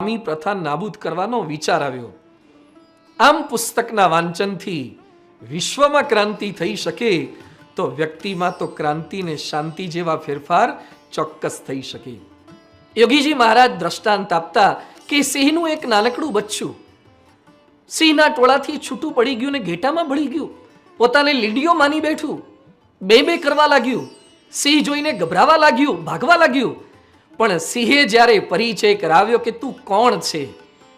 કામી પ્રથા નાબૂદ કરવાનો વિચાર આવ્યો. આમ પુસ્તકના વાંચનથી વિશ્વમાં ક્રાંતિ થઈ શકે તો વ્યક્તિમાં તો ક્રાંતિ ને શાંતિ જેવા ફેરફાર ચોક્કસ થઈ શકે. યોગીજી મહારાજ દ્રષ્ટાંત આપતા કે સિંહનું એક નાનકડું બચ્ચું સિંહના ટોળાથી છૂટું પડી ગયું ને ઘેટામાં ભળી ગયું. પોતાને લીડીઓ માની બેઠું, બે કરવા લાગ્યું. સિંહ જોઈને ગભરાવા લાગ્યું, ભાગવા લાગ્યું. પણ સિંહે જ્યારે પરિચય કરાવ્યો કે તું કોણ છે,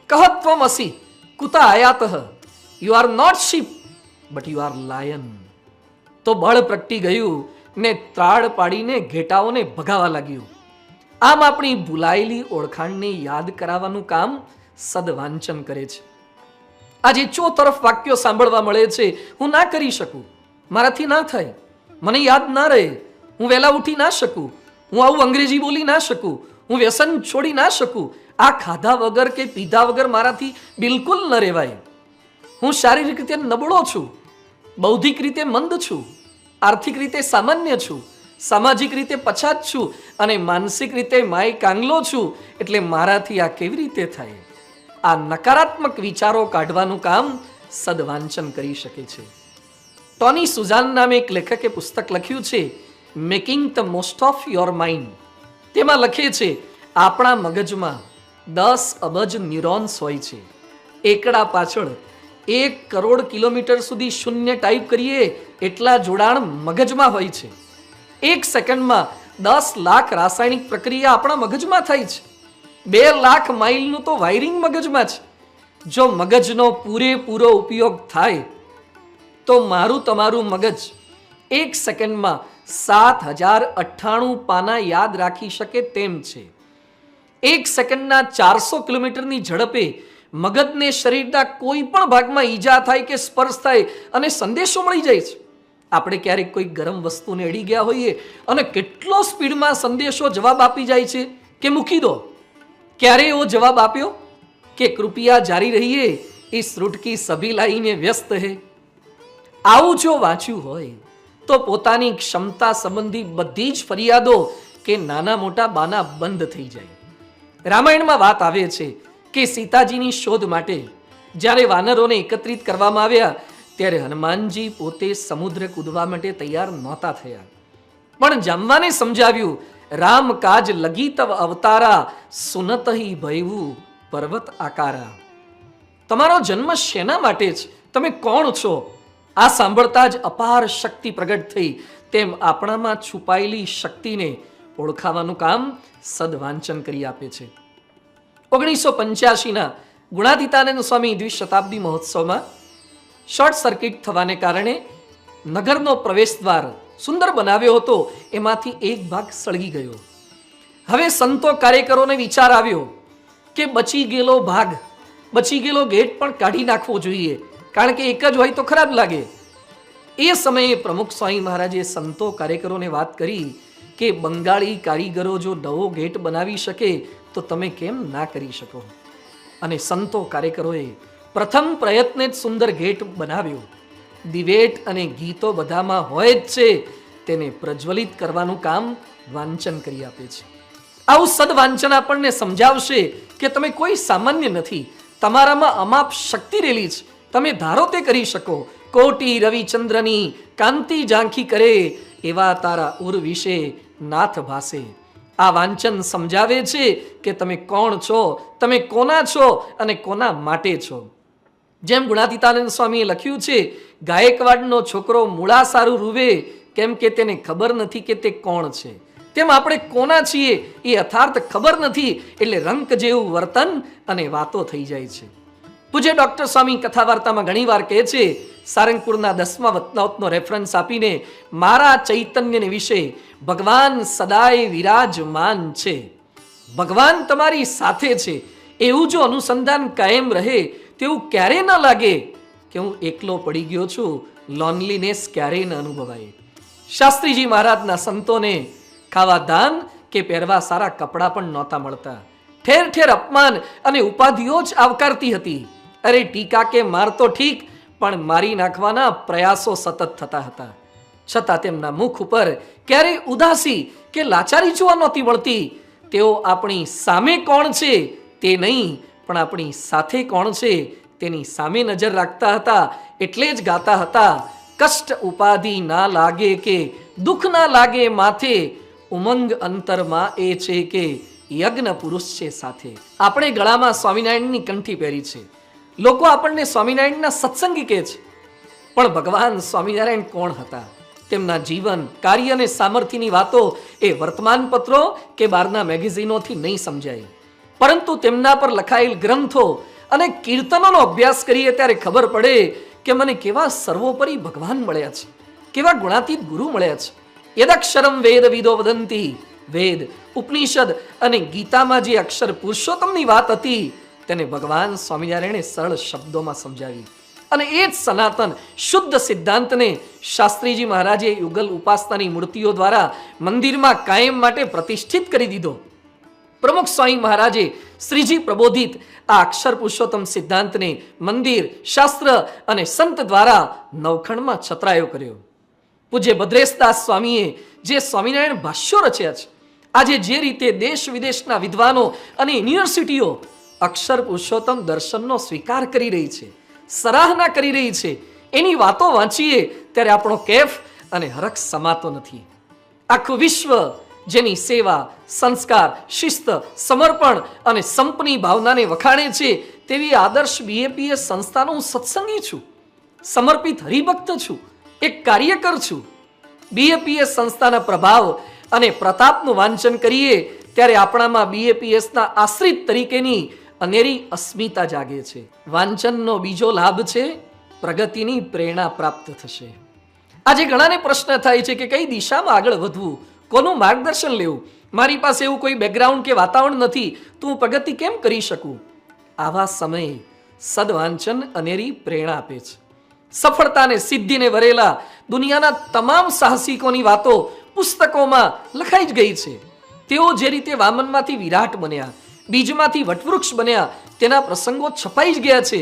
કહત્વમ અસી કુતા આયાતઃ, you are not sheep but you are lion, તો બળ પ્રગટી ગયું ને ત્રાડ પાડીને ઘેટાઓને ભગાવા લાગ્યું. આમ આપણી ભૂલાયેલી ઓળખાણને યાદ કરાવવાનું કામ સદવાંચન કરે છે. આજે ચોતરફ વાક્યો સાંભળવા મળે છે, હું ના કરી શકું, મારાથી ના થાય, મને યાદ ના રહે, હું વહેલા ઉઠી ના શકું, હું આવું અંગ્રેજી બોલી ના શકું, હું વ્યસન છોડી ના શકું, આ ખાધા વગર કે પીધા વગર મારાથી બિલકુલ ન રહેવાય, હું શારીરિક રીતે નબળો છું, બૌદ્ધિક રીતે મંદ છું, આર્થિક રીતે સામાન્ય છું, સામાજિક રીતે પછાત છું અને માનસિક રીતે માય કાંગલો છું, એટલે મારાથી આ કેવી રીતે થાય? આ નકારાત્મક વિચારો કાઢવાનું કામ સદવાંચન કરી શકે છે. ટોની સુઝાન નામે એક લેખકે પુસ્તક લખ્યું છે, making the most of your mind. તેમાં લખે છે, આપણા મગજમાં 10 અબજ ન્યુરોન્સ હોય છે. એકડા પાછળ 1 કરોડ કિલોમીટર સુધી શૂન્ય ટાઈપ કરીએ એટલા જોડાણ મગજમાં હોય છે. 1 સેકન્ડમાં 10 લાખ રાસાયણિક પ્રક્રિયા આપણા મગજમાં થાય છે. 2 લાખ માઇલનું તો વાયરિંગ મગજમાં છે. જો મગજનો પૂરેપૂરો ઉપયોગ થાય તો મારું તમારું મગજ 1 સેકન્ડમાં 7098 પાના યાદ રાખી શકે તેમ છે. 1 સેકન્ડના 400 કિલોમીટરની ઝડપે મગજને શરીરના કોઈ પણ ભાગમાં ઈજા થાય કે સ્પર્શ થાય અને સંદેશો મળી જાય છે. આપણે ક્યારેક કોઈ ગરમ વસ્તુને અડી ગયા હોઈએ અને કેટલો સ્પીડમાં સંદેશો જવાબ આપી જાય છે કે મૂકી દો. ક્યારે એવો જવાબ આપ્યો કે કૃપયા જારી રહીએ, ઇસ રૂટ કી સભી લાઈને વ્યસ્ત હે. આવું જો વાંચ્યું હોય તો પોતાની ક્ષમતા સંબંધી બધી જ ફરિયાદો કે નાના મોટા બાના બંધ થઈ જાય. રામાયણમાં વાત આવે છે કે સીતાજીની શોધ માટે જ્યારે વાનરોને એકત્રિત કરવામાં આવ્યા ત્યારે હનુમાનજી પોતે સમુદ્ર કૂદવા માટે તૈયાર નહોતા થયા, પણ જામવાને સમજાવ્યું, રામ કાજ લગી તવ અવતારા, સુનતહી ભયવું પર્વત આકારા. તમારો જન્મ શેના માટે છે, તમે કોણ છો? આ સાંભળતા જ અપાર શક્તિ પ્રગટ થઈ. તેમ આપણામાં છુપાયેલી શક્તિને ઓળખાવાનું કામ સદવાંચન કરી આપે છે. 1985ના ગુણાતીતાનંદ સ્વામી દ્વિશતાબ્દી મહોત્સવમાં શોર્ટ સર્કિટ થવાને કારણે નગરનો પ્રવેશ દ્વાર સુંદર બનાવ્યો હતો, એમાંથી એક ભાગ સળગી ગયો. હવે સંતો કાર્યકરોને વિચાર આવ્યો કે બચી ગયેલો ભાગ, બચી ગયેલો ગેટ પણ કાઢી નાખવો જોઈએ, કારણ કે એક જ હોય તો ખરાબ લાગે. એ સમયે પ્રમુખ સ્વામી મહારાજે સંતો કાર્યકરોને વાત કરી કે બંગાળી કારીગરો જો નવો ગેટ બનાવી શકે તો તમે કેમ ના કરી શકો? અને સંતો કાર્યકરોએ પ્રથમ પ્રયત્ને જ સુંદર ગેટ બનાવ્યો. દિવેટ અને ગીતો બધામાં હોય જ છે, તેને પ્રજ્વલિત કરવાનું કામ વાંચન કરી આપે છે. આવું સદવાંચન આપણને સમજાવશે કે તમે કોઈ સામાન્ય નથી, તમારામાં અમાપ શક્તિ રહેલી છે, તમે ધારો તે કરી શકો. કોટી રવિચંદ્રની કાંતિ ઝાંખી કરે, એવા તારા ઉર વિશે નાથ ભાસે. આ વાંચન સમજાવે છે કે તમે કોણ છો, તમે કોના છો અને કોના માટે છો. જેમ ગુણાતીતાનંદ સ્વામીએ લખ્યું છે, ગાયકવાડનો છોકરો મૂળા સારું રૂવે કેમ કે તેને ખબર નથી કે તે કોણ છે, તેમ આપણે કોના છીએ એ યથાર્થ ખબર નથી, એટલે રંક જેવું વર્તન અને વાતો થઈ જાય છે. પૂજ્ય ડોક્ટર સ્વામી કથા વાર્તામાં ઘણી વાર કહે છે, સારંગપુરના 10મા વતનાવતનો રેફરન્સ આપીને, મારા ચૈતન્યને વિશે ભગવાન સદાય વિરાજમાન છે. ભગવાન તમારી સાથે છે એવું જો અનુસંધાન કાયમ રહે તેવું ક્યારેય ન લાગે કે હું એકલો પડી ગયો છું, લોનલીનેસ ક્યારેય ન અનુભવાય. શાસ્ત્રીજી મહારાજના સંતોને ખાવા ધાન કે પહેરવા સારા કપડાં પણ નહોતા મળતા. ઠેર ઠેર અપમાન અને ઉપાધિઓ જ આવકારતી હતી. અરે ટીકા કે માર તો ઠીક, પણ મારી નાખવાના પ્રયાસો સતત થતા હતા. છતાં તેમના મુખ ઉપર ક્યારેય ઉદાસી કે લાચારી જોવા નહોતી મળતી. તેઓ આપણી સામે કોણ છે તે નહીં, પણ આપણી સાથે કોણ છે તેની સામે નજર રાખતા હતા. એટલે જ ગાતા હતા, કષ્ટ ઉપાધિ ના લાગે કે દુઃખ ના લાગે માથે, ઉમંગ અંતરમાં એ છે કે યજ્ઞ પુરુષ છે સાથે. આપણે ગળામાં સ્વામિનારાયણની કંઠી પહેરી છે. લોકો આપણને સ્વામિનારાયણના સત્સંગી કહે છે, પણ ભગવાન સ્વામિનારાયણ કોણ હતા? તેમના જીવન, કાર્ય અને સામર્થ્યની વાતો એ વર્તમાન પત્રો કે બહારના મેગેઝિનોથી નહીં સમજાય, પરંતુ તેમના પર લખાયેલ ગ્રંથો અને કીર્તનોનો અભ્યાસ કરીએ ત્યારે ખબર પડે કે મને કેવા સર્વોપરી ભગવાન મળ્યા છે, કેવા ગુણાતીત ગુરુ મળ્યા છે. યદક્ષરમ વેદ વિદો વદંતી, વેદ, ઉપનિષદ અને ગીતામાં જે અક્ષર પુરુષોત્તમની વાત હતી તેને ભગવાન સ્વામિનારાયણે સરળ શબ્દોમાં સમજાવી. અને એ જ સનાતન શુદ્ધ સિદ્ધાંતને શાસ્ત્રીજી મહારાજે યુગલ ઉપાસનાની મૂર્તિઓ દ્વારા મંદિરમાં કાયમ માટે પ્રતિષ્ઠિત કરી દીધો. પ્રમુખ સ્વામી મહારાજે શ્રીજી પ્રબોધિત આ અક્ષર પુરુષોત્તમ સિદ્ધાંતને મંદિર, શાસ્ત્ર અને સંત દ્વારા નવખંડમાં છતરાયો કર્યો. પૂજ્ય ભદ્રેશદાસ સ્વામીએ જે સ્વામિનારાયણ ભાષ્યો રચ્યા છે, આજે જે રીતે દેશ વિદેશના વિદ્વાનો અને યુનિવર્સિટીઓ અક્ષર પુરુષોત્તમ દર્શનનો સ્વીકાર કરી રહી છે, સરાહના કરી રહી છે, એની વાતો વાંચીએ ત્યારે આપણો કેફ અને હરખ સમાતો નથી. આખું વિશ્વ જેની સેવા, સંસ્કાર, શિસ્ત, સમર્પણ અને સંપની ભાવનાને વખાણે છે તેવી આદર્શ બીએપીએસ સંસ્થાનો હું સત્સંગી છું, સમર્પિત હરિભક્ત છું, એક કાર્યકર છું. બીએપીએસ સંસ્થાના પ્રભાવ અને પ્રતાપનું વાંચન કરીએ ત્યારે આપણામાં બીએપીએસના આશ્રિત તરીકેની અનેરી અસ્મિતા જાગે છે. વાંચનનો બીજો લાભ છે પ્રગતિની પ્રેરણા પ્રાપ્ત થશે. આજે ઘણાને પ્રશ્ન થાય છે કે કઈ દિશામાં આગળ વધવું, કોનું માર્ગદર્શન લેવું, મારી પાસે એવું કોઈ બેકગ્રાઉન્ડ કે વાતાવરણ નથી, તો હું પ્રગતિ કેમ કરી શકું? આવા સમયે સદવાંચન અનેરી પ્રેરણા આપે છે. સફળતાને, સિદ્ધિને વરેલા દુનિયાના તમામ સાહસિકોની વાતો પુસ્તકોમાં લખાઈ જ ગઈ છે. તેઓ જે રીતે વામનમાંથી વિરાટ બન્યા, બીજમાંથી વટવૃક્ષ બન્યા, તેના પ્રસંગો છપાઈ જ ગયા છે.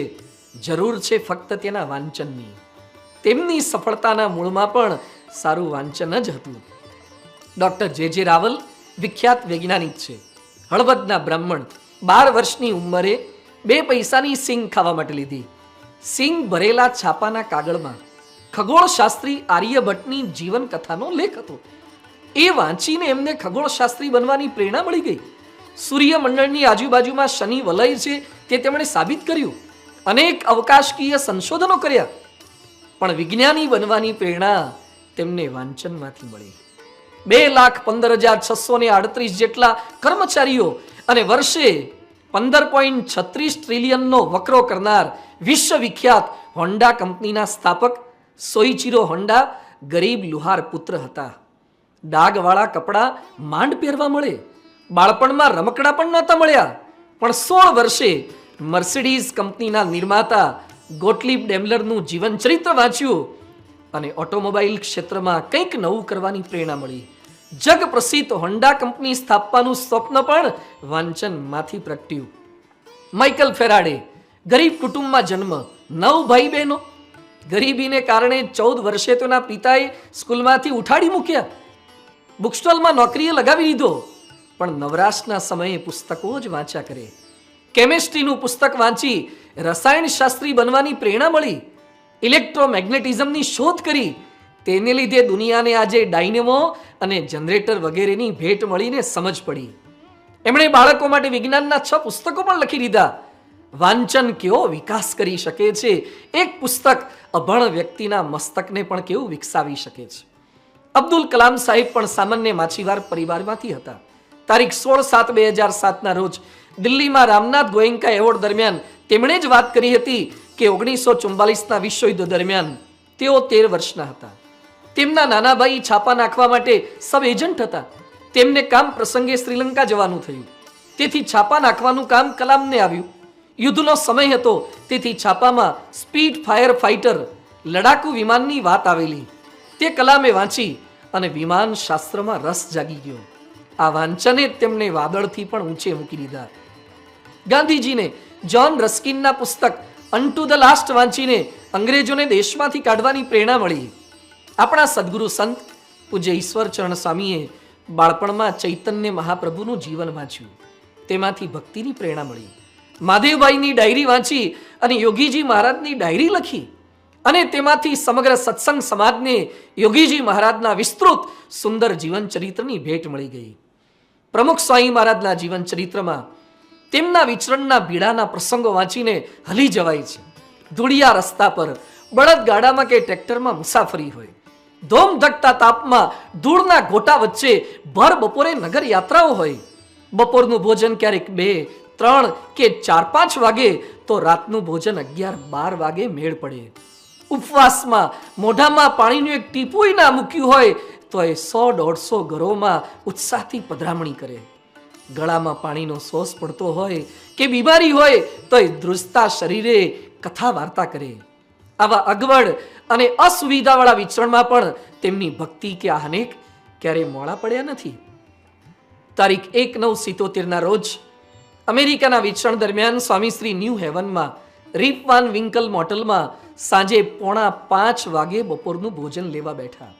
જરૂર છે ફક્ત તેના વાંચનની. તેમની સફળતાના મૂળમાં પણ સારું વાંચન જ હતું. ડોક્ટર જે રાવલ વિખ્યાત વૈજ્ઞાનિક છે, હળવદના બ્રાહ્મણ. 12 વર્ષની ઉંમરે 2 પૈસાની સિંગ ખાવા માટે લીધી. સિંગ ભરેલા છાપાના કાગળમાં ખગોળશાસ્ત્રી આર્યભટ્ટની જીવન કથાનો લેખ હતો. એ વાંચીને એમને ખગોળશાસ્ત્રી બનવાની પ્રેરણા મળી ગઈ. સૂર્યમંડળની આજુબાજુમાં શનિ વલય છે તે તેમણે સાબિત કર્યું. અનેક અવકાશકીય સંશોધનો કર્યા, પણ વિજ્ઞાની બનવાની પ્રેરણા તેમને વાંચનમાંથી મળી. 2,15,638 જેટલા કર્મચારીઓ અને વર્ષે 15.36 ટ્રિલિયનનો વકરો કરનાર વિશ્વવિખ્યાત હોન્ડા કંપનીના સ્થાપક સોઈચિરો હોન્ડા ગરીબ લુહાર પુત્ર હતા. ડાઘવાળા કપડાં માંડ પહેરવા મળે, બાળપણમાં રમકડા પણ નહોતા મળ્યા, પણ 16 વર્ષે મર્સિડીઝ કંપનીના નિર્માતા ગોટલીબ ડેમલરનું જીવન ચરિત્ર વાંચ્યું અને ઓટોમોબાઈલ ક્ષેત્રમાં કંઈક નવું કરવાની પ્રેરણા મળી. જગ પ્રસિદ્ધ હોન્ડા કંપની સ્થાપવાનું સ્વપ્ન પણ વાંચનમાંથી પ્રગટ્યું. માઇકલ ફેરાડે ગરીબ કુટુંબમાં જન્મ, 9 ભાઈ બહેનો. ગરીબીને કારણે 14 વર્ષે તેના પિતાએ સ્કૂલમાંથી ઉઠાડી મૂક્યા. બુકસ્ટોલમાં નોકરીએ લગાવી દીધો, પણ નવરાશના સમયે પુસ્તકો જ વાંચ્યા કરે. કેમેસ્ટ્રીનું પુસ્તક વાંચી રસાયણશાસ્ત્રી બનવાની પ્રેરણા મળી. ઇલેક્ટ્રોમેગ્નેટિઝમની શોધ કરી, તેને લીધે દુનિયાને આજે ડાયનેમો અને જનરેટર વગેરેની ભેટ મળીને સમજ પડી. એમણે બાળકો માટે વિજ્ઞાનના 6 પુસ્તકો પણ લખી દીધા. વાંચન કેવો વિકાસ કરી શકે છે! એક પુસ્તક અભણ વ્યક્તિના મસ્તકને પણ કેવું વિકસાવી શકે છે. અબ્દુલ કલામ સાહેબ પણ સામાન્ય માછીવાર પરિવારમાંથી હતા. તારીખ 16/7/2007 રોજ દિલ્હીમાં રામનાથ ગોયંકા એવોર્ડ દરમિયાન તેમણે જ વાત કરી હતી કે 1944ના વિશ્વયુદ્ધ દરમિયાન તેઓ 13 વર્ષના હતા. તેમના નાના ભાઈ છાપા નાખવા માટે સબ એજન્ટ હતા. તેમને કામ પ્રસંગે શ્રીલંકા જવાનું થયું, તેથી છાપા નાખવાનું કામ કલામને આવ્યું. યુદ્ધનો સમય હતો, તેથી છાપામાં સ્પીડ ફાયર ફાઇટર લડાકુ વિમાનની વાત આવેલી. તે કલામે વાંચી અને વિમાન શાસ્ત્રમાં રસ જાગી ગયો. આ વાંચને તેમને વાદળથી પણ ઊંચે મૂકી દીધા. ગાંધીજીને જ્હોન રસ્કિનના પુસ્તક અનટુ ધ લાસ્ટ વાંચીને અંગ્રેજોને દેશમાંથી કાઢવાની પ્રેરણા મળી. આપણા સદગુરુ સંત પૂજ્ય ઈશ્વરચરણ સ્વામીએ બાળપણમાં ચૈતન્ય મહાપ્રભુનું જીવન વાંચ્યું. તેમાંથી ભક્તિની પ્રેરણા મળી. મહાદેવભાઈની ડાયરી વાંચી અને યોગીજી મહારાજની ડાયરી લખી અને તેમાંથી સમગ્ર સત્સંગ સમાજને યોગીજી મહારાજના વિસ્તૃત સુંદર જીવન ચરિત્રની ભેટ મળી ગઈ. પ્રમુખ સ્વામી મહારાજના જીવન ચરિત્રમાં તેમના વિચરણના બીડાના પ્રસંગો વાંચીને હલી જવાય છે. ધૂળિયા રસ્તા પર બળદગાડામાં કે ટ્રેક્ટરમાં મુસાફરી હોય, ધોમ ધકતા તાપમાં ધૂળના ગોટા વચ્ચે ભર બપોરે નગર યાત્રાઓ હોય, બપોરનું ભોજન ક્યારેક 2, 3 કે 4, 5 વાગે તો રાતનું ભોજન 11, 12 વાગે મેળ પડે. ઉપવાસમાં મોઢામાં પાણીનું એક ટીપુય ના મૂક્યું હોય તો એ 100-150 ઘરોમાં ઉત્સાહથી પધરામણી કરે. ગળામાં પાણીનો સોસ પડતો હોય કે બીમારી હોય તો એ ધ્રુજતા શરીરે કથા વાર્તા કરે. આવા અગવડ અને અસુવિધાવાળા વિચરણમાં પણ તેમની ભક્તિ કે આહનેક ક્યારે મોડા પડ્યા નથી. તારીખ 1/9/77 રોજ અમેરિકાના વિચરણ દરમિયાન સ્વામી શ્રી ન્યૂ હેવનમાં રીપ વાન વિંકલ મોટલમાં સાંજે 4:45 વાગે બપોરનું ભોજન લેવા બેઠા.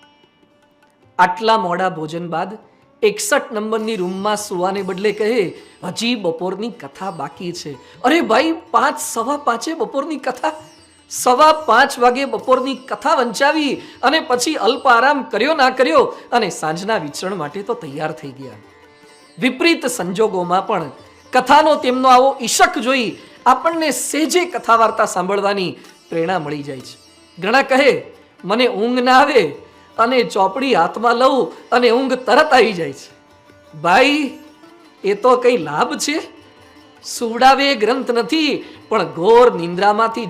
આટલા મોડા ભોજન બાદ 61 નંબરની રૂમમાં સુવાને બદલે કહે, હજી બપોરની કથા બાકી છે. અરે ભાઈ, 5:15 બપોરની કથા, 5:15 વાગે બપોરની કથા વંચાવી અને પછી અલ્પ આરામ કર્યો ના કર્યો અને સાંજના વિચરણ માટે તો તૈયાર થઈ ગયા. વિપરીત સંજોગોમાં પણ કથાનો તેમનો આવો ઈશક જોઈ આપણને સેજે કથા વાર્તા સાંભળવાની પ્રેરણા મળી જાય છે. ઘણા કહે, મને ઊંઘ ના આવે અને ચોપડી હાથમાં લઉં અને ઊંઘ તરત આવી જાય છે. ભાઈ, એ તો કઈ લાભ છે? સુવડાવે ગ્રંથ નથી, પણ ઘોર નિંદ્રામાંથી